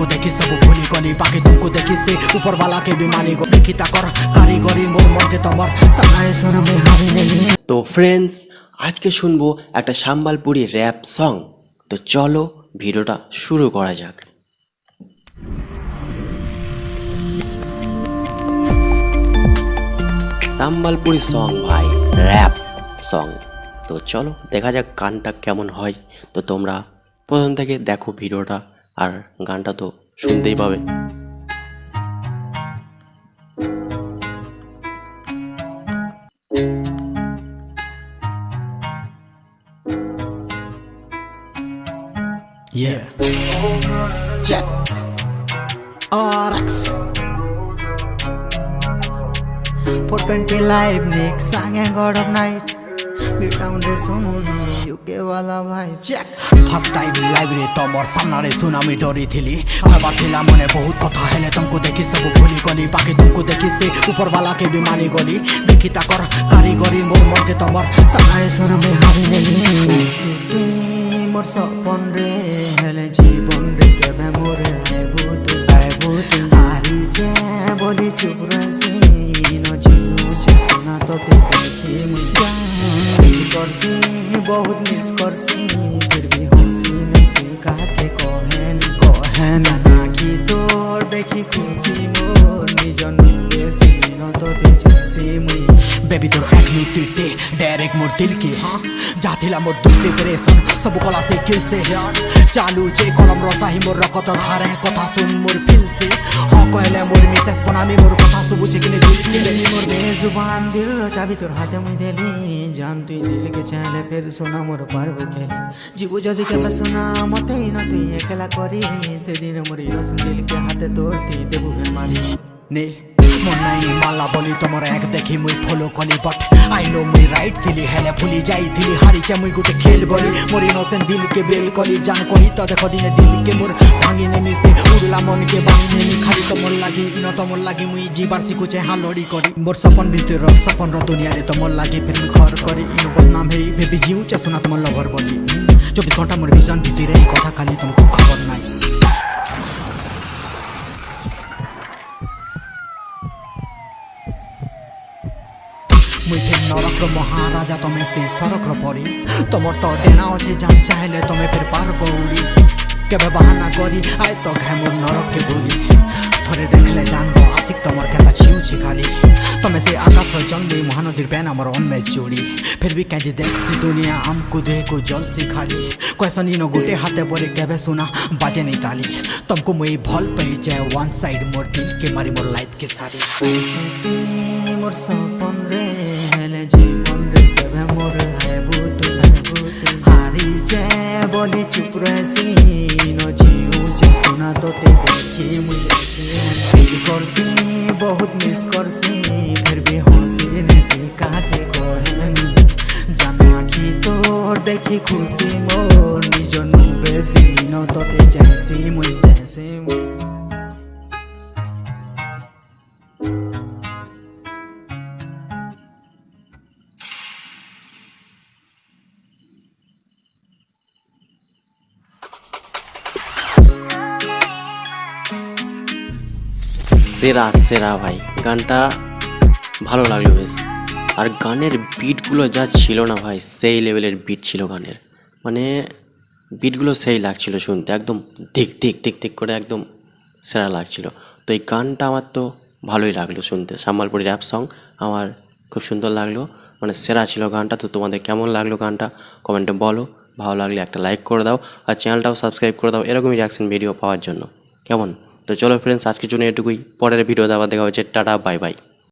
तुमको देखी सब भूली गली बाकी तुमको देखी से ऊपर वाला के भी मानी गो देखी ताकर कारीगरी मोर मन के तमर सनाए सुन में हावी नहीं। तो फ्रेंड्स আজকে শুনবো একটা সম্বলপুরি র‍্যাপ সং। তো চলো ভিডিওটা শুরু করা যাক। সম্বলপুরি সং ভাই, র‍্যাপ সং। তো চলো দেখা যাক গানটা কেমন হয়। তো তোমরা প্রথম থেকে দেখো ভিডিওটা, আর গানটা তো শুনতেই পাবে। Yeah. Check. RX. 420 live Nick sang and God of night. Beat down the soon. UK wala bhai. Check. First time live रे तमर सामना रे सुनामी डरी थिली हवा थिला मने बहुत कथा हेले तुमको देखी सब भूली गली बाकी तुमको देखी से ऊपर वाला के भी मानी गली देखी ताकर कारीगरी मोर मन के तमर सामना सुनामी हावी नेली मोर सपन रे हेले जीवन रे केबे मोरे आइबो तू हारी जे बोली चुप रसी न जीव छे सुना तो ते देखी मुझे करसी बहुत मिस करसी फिर भी हंसी नहीं सिखा के कहन ना की तोर देखी खुशी मोर निजन बेसी न तो बेसी मुई बेबी तोर एक नुटिटे डायरेक्ट मोर दिल के जाथिला मोर दुख डिप्रेशन सब कला से किल से चालू जे कलम रसाही मोर रकत धारे कथा सुन मोर फिल से हाँ कहले मोर मिसेस बनामी मोर कथा सब बुझे किने दिल के मोर बेजुबान दिल चाबी तोर हाथे में देली जान तुई दिल के चाले फिर सुना मोर पारबो खेली जीव जदी के सुना मते न तुई एकला करी से दिन मोर इनोसेंट दिल के हाथे तोरती देबु मारी ने मन नहीं माला बोली तमर एक देखी मुई फॉलो कली बट आई नो मुई राइट थिली हेले भूली जाई थिली हारी चे मुई गुटे खेल बोली मोर इनोसेंट दिल के बेल कली जान कही तो देखो दिने दिल के मोर भांगी ने मिसे उड़ला मन के बांगी ने खाली तो मोर लागी इन तो मोर लागी मुई जीवार सिकु चे हां लड़ी करी मोर सपन भीतर सपन र दुनिया रे तो मोर लागी फिर घर करी इन बदनाम हे बेबी जीव चे सुना तुम लवर बोली 24 घंटा मोर विजन भीतर रे कथा खाली तुमको खबर नाही मुझे नरक महाराजा तमें से सरक परी तुमर तो डेना अच्छे जान चाहले तमें फिर पार बउड़ी केबे बहाना करी आए तो घामोर नरक के बोली थोड़े देखले जानबो आशिक तमर केता छिउछि खाली तमें से आकाश पर जन्मी महानदीर पेन हमर अन में चूड़ी फिर भी कैजे देखसी दुनिया हमको देखो जल से खाली क्वेश्चन इनो गुटे हाथे परे केबे सुना बाजे नहीं ताली तुमको मुई भल पे जाए वन साइड मोर दिल के मारी मोर लाइफ के सारी मोर सपन रे हेले जीवन रे केबे मोर आइबो तू हारी जे बोली चुप रसी न जीव जे सुना तो ते देखी मुझे करसी बहुत मिस करसी फिर भी हंसी ने सिखा के कहन जाना की तोर देखी खुशी मोर निजन बेसी न तो ते जैसी मुई সেরা সেরা ভাই, গানটা ভালো লাগলো বেশ। আর গানের বিটগুলো যা ছিল না ভাই, সেই লেভেলের বিট ছিল গানের, মানে বিটগুলো সেই লাগছিল শুনতে, একদম দিক দিক দিক দিক করে একদম সেরা লাগছিল। তো এই গানটা আমার তো ভালোই লাগলো শুনতে, সম্বলপুরি র‍্যাপ সং আমার খুব সুন্দর লাগলো, মানে সেরা ছিল গানটা। তো তোমাদের কেমন লাগলো গানটা কমেন্টে বলো, ভালো লাগলে একটা লাইক করে দাও আর চ্যানেলটাও সাবস্ক্রাইব করে দাও এরকমই রিয়াকশন ভিডিও পাওয়ার জন্য, কেমন? তো চলো ফ্রেন্ডস, আজকের জন্য এটুকুই। পরের ভিডিওতে আবার দেখা হচ্ছে। Tata, bye bye.